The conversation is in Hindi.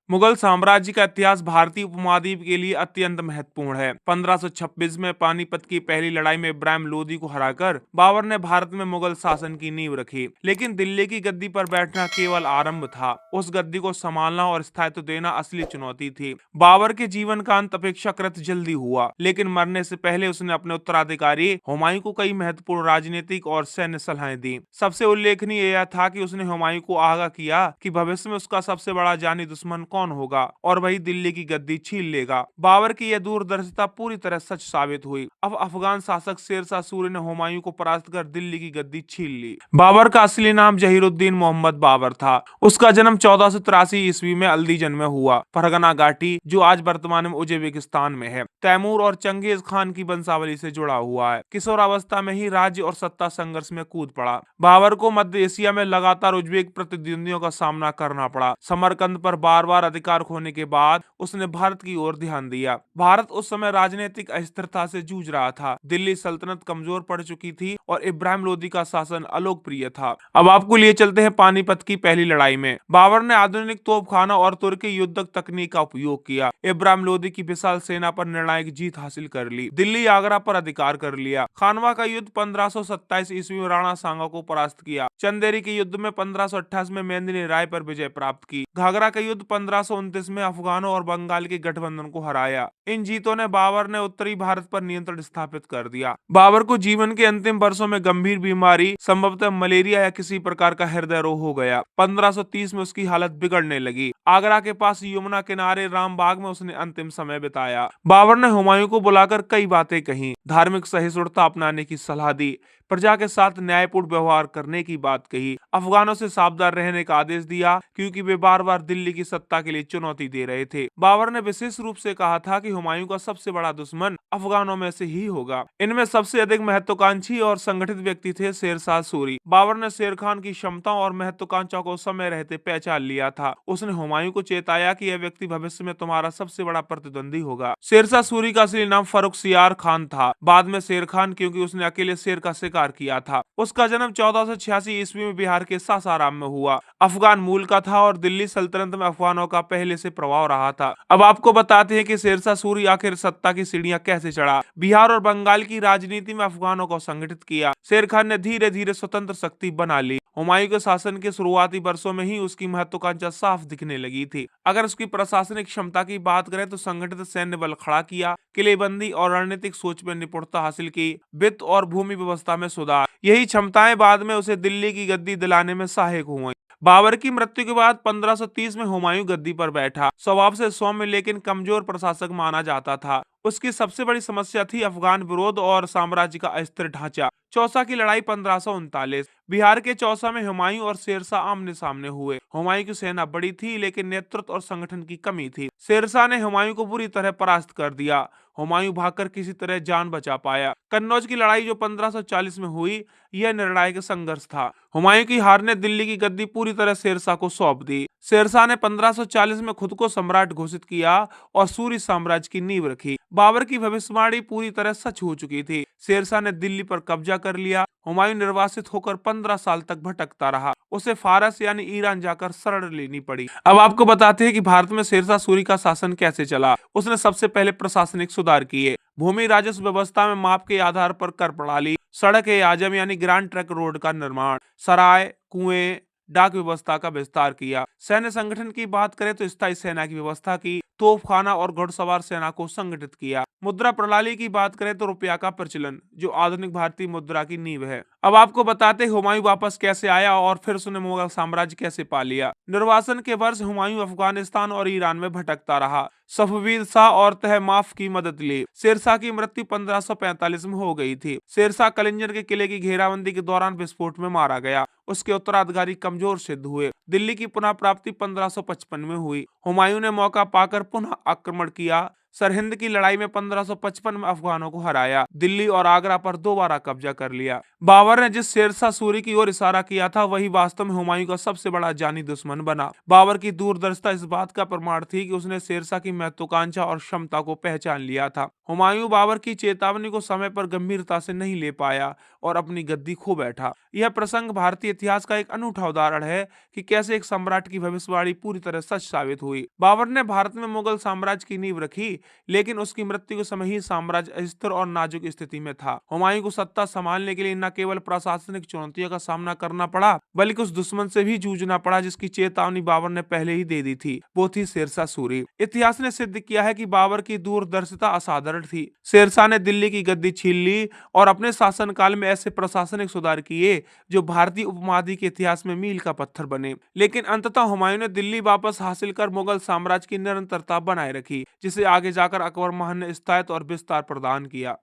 मुगल साम्राज्य का इतिहास भारतीय उपमहाद्वीप के लिए अत्यंत महत्वपूर्ण है। 1526 में पानीपत की पहली लड़ाई में इब्राहिम लोदी को हराकर बाबर ने भारत में मुगल शासन की नींव रखी। लेकिन दिल्ली की गद्दी पर बैठना केवल आरंभ था, उस गद्दी को संभालना और स्थायित्व देना असली चुनौती थी। बाबर के जीवन का अंत अपेक्षाकृत जल्दी हुआ, लेकिन मरने से पहले उसने अपने उत्तराधिकारी हुमायूं को कई महत्वपूर्ण राजनीतिक और सैन्य सलाहें दी। सबसे उल्लेखनीय यह था कि उसने हुमायूं को आगाह किया कि भविष्य में उसका सबसे बड़ा जानी दुश्मन कौन होगा और वही दिल्ली की गद्दी छीन लेगा। बाबर की यह दूरदर्शिता पूरी तरह सच साबित हुई। अब अफगान शासक शेरशाह सूरी ने हुमायूं को परास्त कर दिल्ली की गद्दी छीन ली। बाबर का असली नाम जहीरुद्दीन मोहम्मद बाबर था। उसका जन्म 1483 ईस्वी में अल्दीजन में हुआ, परगना घाटी, जो आज वर्तमान में उज्बेकिस्तान में है। तैमूर और चंगेज खान की वंशावली से जुड़ा हुआ है। किशोरावस्था में ही राज्य और सत्ता संघर्ष में कूद पड़ा। बाबर को मध्य एशिया में लगातार उज्बेक प्रतिद्वंदियों का सामना करना पड़ा। समरकंद पर बार बार अधिकार खोने के बाद उसने भारत की ओर ध्यान दिया। भारत उस समय राजनीतिक अस्थिरता से जूझ रहा था। दिल्ली सल्तनत कमजोर पड़ चुकी थी और इब्राहिम लोदी का शासन अलोकप्रिय था। अब आपको लिए चलते हैं पानीपत की पहली लड़ाई में। बाबर ने आधुनिक तोपखाना और तुर्की युद्धक तकनीक का उपयोग किया। इब्राहिम लोदी की विशाल सेना पर निर्णायक जीत हासिल कर ली। दिल्ली आगरा पर अधिकार कर लिया। खानवा का युद्ध 1527 ईस्वी में राणा सांगा को परास्त किया। चंदेरी के युद्ध में 1528 में मेंदिनी राय पर विजय प्राप्त की। घाघरा का युद्ध 1529 में अफगानों और बंगाल के गठबंधन को हराया। इन जीतों ने बाबर ने उत्तरी भारत पर नियंत्रण स्थापित कर दिया। बाबर को जीवन के अंतिम वर्षों में गंभीर बीमारी, संभवतः मलेरिया या किसी प्रकार का हृदय रोग हो गया। 1530 में उसकी हालत बिगड़ने लगी। आगरा के पास यमुना किनारे रामबाग में उसने अंतिम समय बिताया। बाबर ने हुमायूं को बुलाकर कई बातें कही, धार्मिक सहिष्णुता अपनाने की सलाह दी, प्रजा के साथ न्यायपूर्ण व्यवहार करने की बात कही, अफगानों से सावधान रहने का आदेश दिया क्योंकि वे बार बार दिल्ली की सत्ता के लिए चुनौती दे रहे थे। बाबर ने विशेष रूप से कहा था कि हुमायूं का सबसे बड़ा दुश्मन अफगानों में से ही होगा। इनमें सबसे अधिक महत्वाकांक्षी और संगठित व्यक्ति थे शेरशाह सूरी। बाबर ने शेर खान की क्षमता और महत्वाकांक्षा को समय रहते पहचान लिया था। उसने हुमायूं को चेताया कि यह व्यक्ति भविष्य में तुम्हारा सबसे बड़ा प्रतिद्वंदी होगा। शेरशाह सूरी का असली नाम फर्रुखसियार खान था, बाद में शेर खान, क्योंकि उसने अकेले शेर का शिकार किया था। उसका जन्म 1486 ईस्वी में बिहार के सासाराम में हुआ। अफगान मूल का था और दिल्ली सल्तनत में अफगानों का पहले से प्रभाव रहा था। अब आपको बताते हैं कि शेरशाह सूरी आखिर सत्ता की सीढ़ियां कैसे चढ़ा। बिहार और बंगाल की राजनीति में अफगानों को संगठित किया। शेर खान ने धीरे धीरे स्वतंत्र शक्ति बना ली। हुमायूं के शासन के शुरुआती वर्षों में ही उसकी महत्वाकांक्षा साफ दिखने लगी थी। अगर उसकी प्रशासनिक क्षमता की बात करें तो संगठित सैन्य बल खड़ा किया, किलेबंदी और रणनीतिक सोच में निपुणता हासिल की, वित्त और भूमि व्यवस्था में सुधार। यही क्षमताएं बाद में उसे दिल्ली की गद्दी दिलाने में सहायक हुई। बाबर की मृत्यु के बाद 1530 में हुमायूं गद्दी पर बैठा। स्वभाव से सौम्य लेकिन कमजोर प्रशासक माना जाता था। उसकी सबसे बड़ी समस्या थी अफगान विरोध और साम्राज्य का अस्थिर ढांचा। चौसा की लड़ाई 1539। बिहार के चौसा में हुमायूं और शेरशाह आमने सामने हुए। हुमायूं की सेना बड़ी थी लेकिन नेतृत्व और संगठन की कमी थी। शेरशाह ने हुमायूं को बुरी तरह परास्त कर दिया। हुमायूं भागकर किसी तरह जान बचा पाया। कन्नौज की लड़ाई जो 1540 में हुई, यह निर्णायक संघर्ष था। हुमायूं की हार ने दिल्ली की गद्दी पूरी तरह शेरशाह को सौंप दी। शेरशाह ने 1540 में खुद को सम्राट घोषित किया और सूरी साम्राज्य की नींव रखी। बाबर की भविष्यवाणी पूरी तरह सच हो चुकी थी। शेरशाह ने दिल्ली पर कब्जा कर लिया। हुमायूं निर्वासित होकर 15 साल तक भटकता रहा। उसे फारस यानी ईरान जाकर शरण लेनी पड़ी। अब आपको बताते हैं कि भारत में शेरशाह सूरी का शासन कैसे चला। उसने सबसे पहले प्रशासनिक सुधार किए। भूमि राजस्व व्यवस्था में माप के आधार पर कर प्रणाली, सड़क ए आजम यानी ग्रांड ट्रक रोड का निर्माण, सराय, कुएं, डाक व्यवस्था का विस्तार किया। सैन्य संगठन की बात करें तो स्थायी सेना की व्यवस्था की, तोपखाना और घुड़सवार सेना को संगठित किया। मुद्रा प्रणाली की बात करें तो रुपया का प्रचलन, जो आधुनिक भारतीय मुद्रा की नींव है। अब आपको बताते हुमायूं वापस कैसे आया और फिर उसने मुगल साम्राज्य कैसे पा लिया। निर्वासन के वर्ष हुमायूं अफगानिस्तान और ईरान में भटकता रहा। सफवीद शाह और तहमाफ की मदद ली। शेरशाह की मृत्यु 1545 में हो गई थी। शेरशाह कलिंजर के किले की घेराबंदी के दौरान विस्फोट में मारा गया। उसके उत्तराधिकारी कमजोर सिद्ध हुए। दिल्ली की पुनः प्राप्ति 1555 में हुई। हुमायूं ने मौका पाकर पुनः आक्रमण किया। सरहिंद की लड़ाई में 1555 में अफगानों को हराया, दिल्ली और आगरा पर दोबारा कब्जा कर लिया। बाबर ने जिस शेरशाह सूरी की ओर इशारा किया था वही वास्तव में हुमायूं का सबसे बड़ा जानी दुश्मन बना। बाबर की दूरदर्शिता इस बात का प्रमाण थी कि उसने शेरशाह की महत्वाकांक्षा और क्षमता को पहचान लिया था। हुमायूं बाबर की चेतावनी को समय पर गंभीरता से नहीं ले पाया और अपनी गद्दी खो बैठा। यह प्रसंग भारतीय इतिहास का एक अनूठा उदाहरण है कि कैसे एक सम्राट की भविष्यवाणी पूरी तरह सच साबित हुई। बाबर ने भारत में मुगल साम्राज्य की नींव रखी, लेकिन उसकी मृत्यु के समय ही साम्राज्य अस्थिर और नाजुक स्थिति में था। हुमायूं को सत्ता संभालने के लिए न केवल प्रशासनिक चुनौतियों का सामना करना पड़ा, बल्कि उस दुश्मन से भी जूझना पड़ा जिसकी चेतावनी बाबर ने पहले ही दे दी थी। वो थी शेरशाह सूरी। इतिहास ने सिद्ध किया है कि बाबर की दूरदर्शिता असाधारण थी। शेरशाह ने दिल्ली की गद्दी छीन ली और अपने शासनकाल में ऐसे प्रशासनिक सुधार किए जो भारतीय उपमहाद्वीप के इतिहास में मील का पत्थर बने। लेकिन अंततः हुमायूं ने दिल्ली वापस हासिल कर मुगल साम्राज्य की निरंतरता बनाए रखी, जिसे आगे जाकर अकबर महान ने स्थायित्व और विस्तार प्रदान किया।